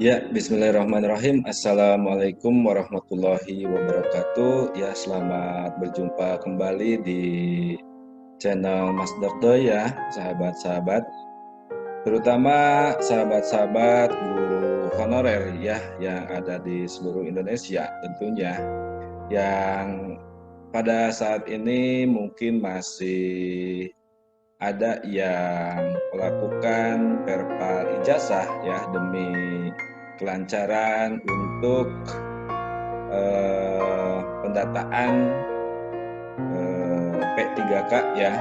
Ya, bismillahirrahmanirrahim. Assalamualaikum warahmatullahi wabarakatuh. Ya, selamat berjumpa kembali di channel Mas Darto ya, sahabat-sahabat. Terutama sahabat-sahabat guru honorer ya, yang ada di seluruh Indonesia tentunya. Yang pada saat ini mungkin masih ada yang melakukan perpal ijazah ya demi kelancaran untuk pendataan P3K ya.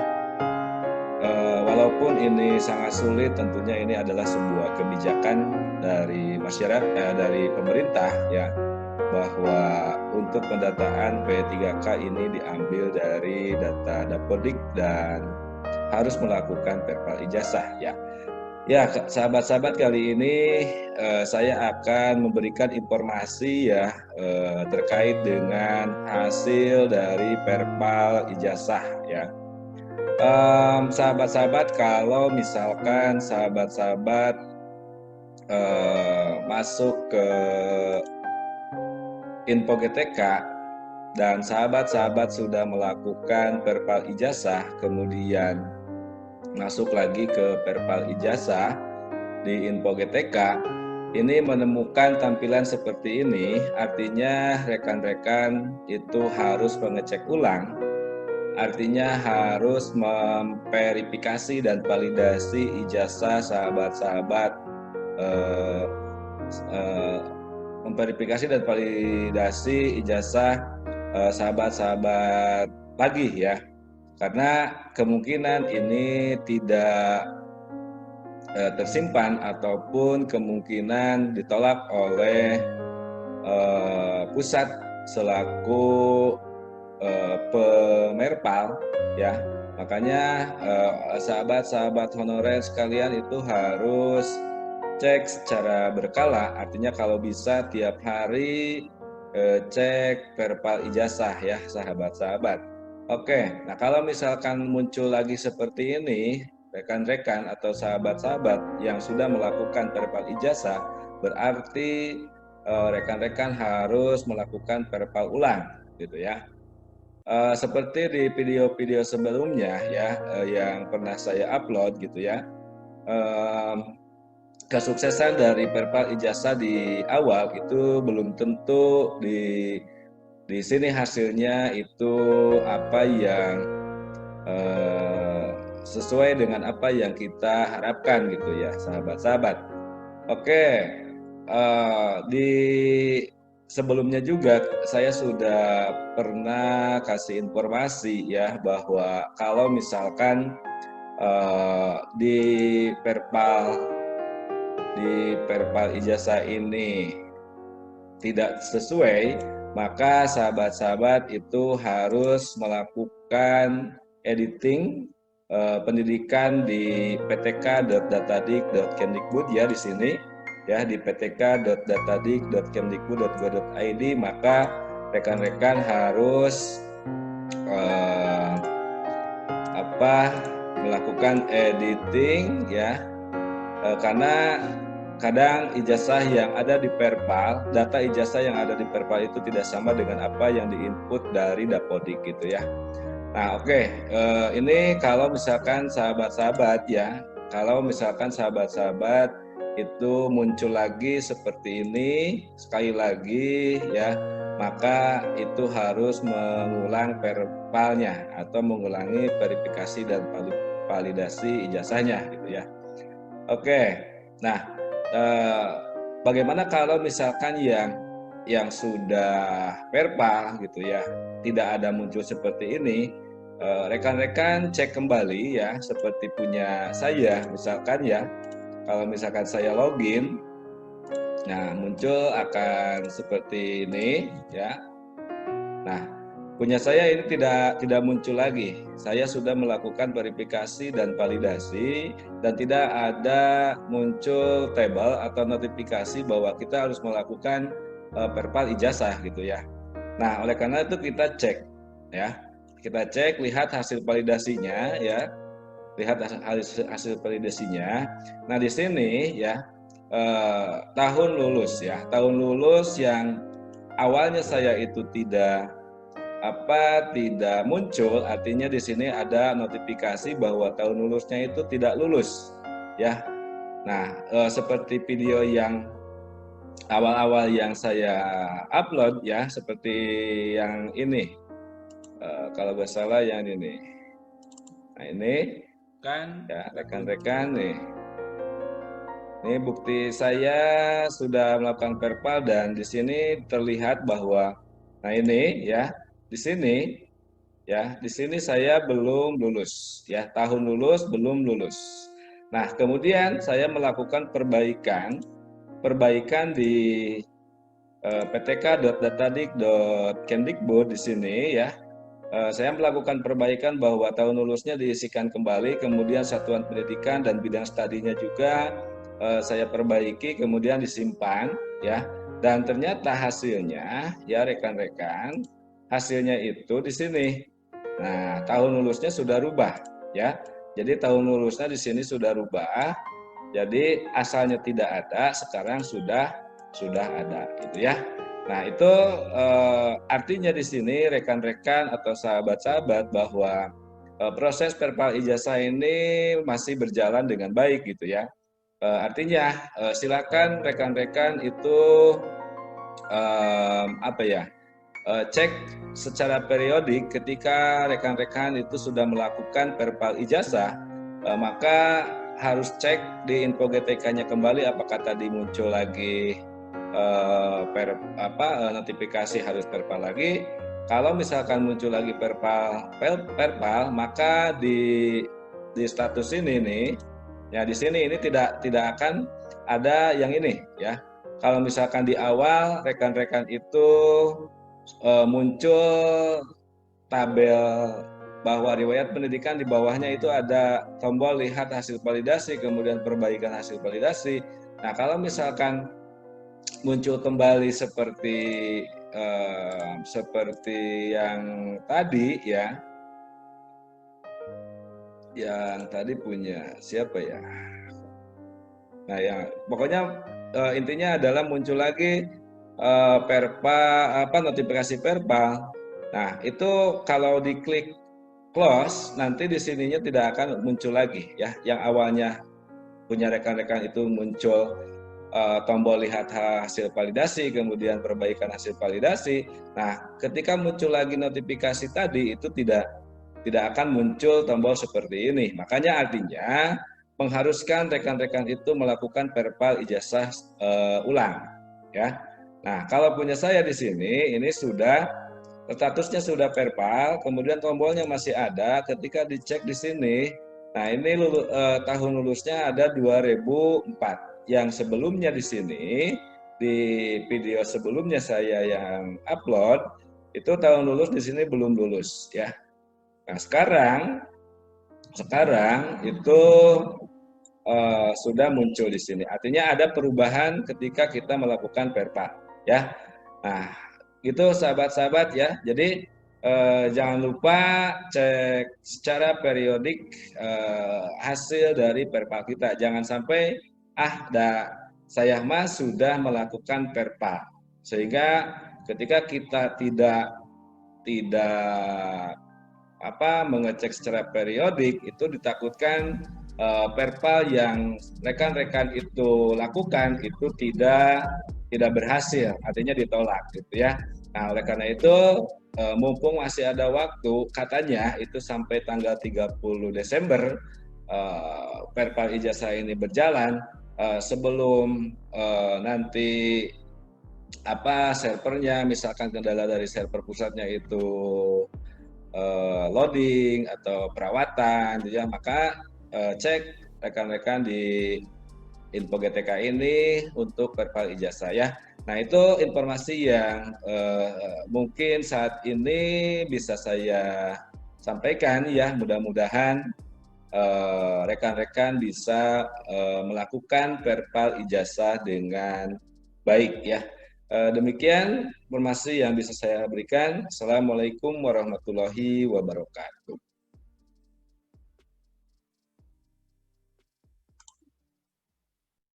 Walaupun ini sangat sulit, tentunya ini adalah sebuah kebijakan dari masyarakat, dari pemerintah ya, bahwa untuk pendataan P3K ini diambil dari data Dapodik dan harus melakukan perpal ijazah ya. Ya, sahabat-sahabat, kali ini saya akan memberikan informasi ya terkait dengan hasil dari perpal ijazah ya. Sahabat-sahabat, kalau misalkan sahabat-sahabat masuk ke Info GTK dan sahabat-sahabat sudah melakukan perpal ijazah, kemudian masuk lagi ke perpal ijazah di Info GTK, ini menemukan tampilan seperti ini, artinya rekan-rekan itu harus mengecek ulang, artinya harus memverifikasi dan validasi ijazah sahabat-sahabat, memverifikasi dan validasi ijazah sahabat-sahabat lagi ya, karena kemungkinan ini tidak tersimpan ataupun kemungkinan ditolak oleh pusat selaku pemerpal ya. Makanya sahabat-sahabat honorer sekalian itu harus cek secara berkala, artinya kalau bisa tiap hari cek perpal ijazah ya sahabat-sahabat. Oke, nah kalau misalkan muncul lagi seperti ini, rekan-rekan atau sahabat-sahabat yang sudah melakukan perpal ijazah, berarti rekan-rekan harus melakukan perpal ulang gitu ya. Seperti di video-video sebelumnya ya, yang pernah saya upload gitu ya, kesuksesan dari perpal ijazah di awal itu belum tentu di sini hasilnya itu apa yang sesuai dengan apa yang kita harapkan gitu ya sahabat-sahabat. Oke, di sebelumnya juga saya sudah pernah kasih informasi ya, bahwa kalau misalkan di perpal ijazah ini tidak sesuai, maka sahabat-sahabat itu harus melakukan editing pendidikan di ptk.datadik.kemdikbud ya, di sini ya, di ptk.datadik.kemdikbud.go.id. maka rekan-rekan harus melakukan editing ya, karena kadang ijazah yang ada di perpal, data ijazah yang ada di perpal itu tidak sama dengan apa yang diinput dari Dapodik gitu ya. Nah oke, ini kalau misalkan sahabat-sahabat ya, kalau misalkan sahabat-sahabat itu muncul lagi seperti ini sekali lagi ya, maka itu harus mengulang perpalnya atau mengulangi verifikasi dan validasi ijazahnya gitu ya. Oke, nah bagaimana kalau misalkan yang sudah perpal gitu ya, tidak ada muncul seperti ini, rekan-rekan cek kembali ya, seperti punya saya misalkan ya, kalau misalkan saya login, nah muncul akan seperti ini ya. Nah, punya saya ini tidak muncul lagi. Saya sudah melakukan verifikasi dan validasi dan tidak ada muncul tabel atau notifikasi bahwa kita harus melakukan perpal ijazah gitu ya. Nah, oleh karena itu kita cek ya. Kita cek, lihat hasil validasinya ya. Lihat hasil validasinya. Nah, di sini ya, tahun lulus ya, tahun lulus yang awalnya saya itu tidak muncul, artinya di sini ada notifikasi bahwa tahun lulusnya itu tidak lulus ya. Nah, seperti video yang awal-awal yang saya upload ya, seperti yang ini, kalau nggak salah yang ini. Nah ini kan ya rekan-rekan nih. Ini bukti saya sudah melakukan perpal dan di sini terlihat bahwa, nah ini ya, di sini ya, di sini saya belum lulus ya, tahun lulus belum lulus. Nah kemudian saya melakukan perbaikan di ptk.datadik.kemdikbud di sini ya. Saya melakukan perbaikan bahwa tahun lulusnya diisikan kembali, kemudian satuan pendidikan dan bidang studinya juga saya perbaiki, kemudian disimpan ya. Dan ternyata hasilnya ya rekan-rekan, hasilnya itu di sini. Nah, tahun lulusnya sudah rubah ya. Jadi tahun lulusnya di sini sudah rubah. Jadi asalnya tidak ada, sekarang sudah ada gitu ya. Nah, itu artinya di sini rekan-rekan atau sahabat-sahabat bahwa proses perpal ijazah ini masih berjalan dengan baik gitu ya. Artinya silakan rekan-rekan itu cek secara periodik ketika rekan-rekan itu sudah melakukan perpal ijazah, maka harus cek di info GTK-nya kembali apakah tadi muncul lagi notifikasi harus perpal lagi. Kalau misalkan muncul lagi perpal, maka di status ini nih, ya di sini ini tidak akan ada yang ini ya. Kalau misalkan di awal rekan-rekan itu muncul tabel bahwa riwayat pendidikan, di bawahnya itu ada tombol lihat hasil validasi, kemudian perbaikan hasil validasi. Nah, kalau misalkan muncul kembali seperti yang tadi ya, yang tadi punya siapa ya? Nah, ya pokoknya intinya adalah muncul lagi notifikasi perpal. Nah, itu kalau diklik close, nanti di sininya tidak akan muncul lagi ya. Yang awalnya punya rekan-rekan itu muncul tombol lihat hasil validasi, kemudian perbaikan hasil validasi. Nah, ketika muncul lagi notifikasi tadi itu tidak akan muncul tombol seperti ini. Makanya artinya mengharuskan rekan-rekan itu melakukan perpal ijazah ulang ya. Nah, kalau punya saya di sini ini sudah statusnya sudah perpal, kemudian tombolnya masih ada. Ketika dicek di sini, nah ini tahun lulusnya ada 2004. Yang sebelumnya di sini, di video sebelumnya saya yang upload, itu tahun lulus di sini belum lulus ya. Nah sekarang itu sudah muncul di sini. Artinya ada perubahan ketika kita melakukan perpal ya. Nah itu sahabat-sahabat ya. Jadi jangan lupa cek secara periodik hasil dari perpal kita. Jangan sampai saya mah sudah melakukan perpal, sehingga ketika kita tidak mengecek secara periodik, itu ditakutkan perpal yang rekan-rekan itu lakukan itu tidak berhasil, artinya ditolak gitu ya. Nah, oleh karena itu mumpung masih ada waktu, katanya itu sampai tanggal 30 Desember perpal ijazah ini berjalan, sebelum nanti servernya, misalkan kendala dari server pusatnya itu loading atau perawatan, ya, maka cek rekan-rekan di info GTK ini untuk perpal ijazah ya. Nah itu informasi yang mungkin saat ini bisa saya sampaikan ya. Mudah-mudahan rekan-rekan bisa melakukan perpal ijazah dengan baik ya. Demikian informasi yang bisa saya berikan. Assalamualaikum warahmatullahi wabarakatuh.